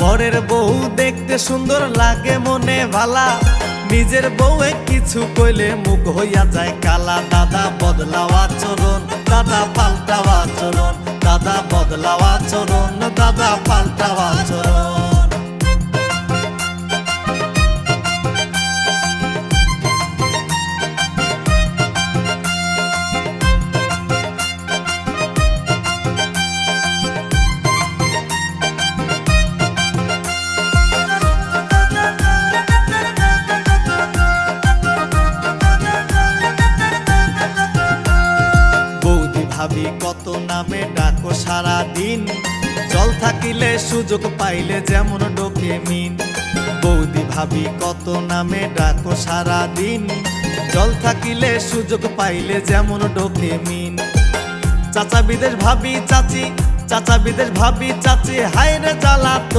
পরের বউ দেখতে সুন্দর লাগে মনে ভালা, নিজের বউয়ে কিছু কইলে মুখ হইয়া যায় কালা। দাদা বদলাও আচরণ, দাদা পাল্টাও আচরণ, দাদা বদলাও আচরণ, দাদা পাল্টাও আচরণ। ভাবি কত নামে ডাকো সারা দিন, জল থাকিলে সুযোগ পাইলে যেমন ডোকে মিন। বৌদি ভাবি কত নামে ডাকো সারা দিন, জল থাকিলে সুযোগ পাইলে যেমন ডোকে মিন। চাচা বিদেশ ভাবি চাচি, চাচা বিদেশ ভাবি চাচি, হায় রে জ্বালা।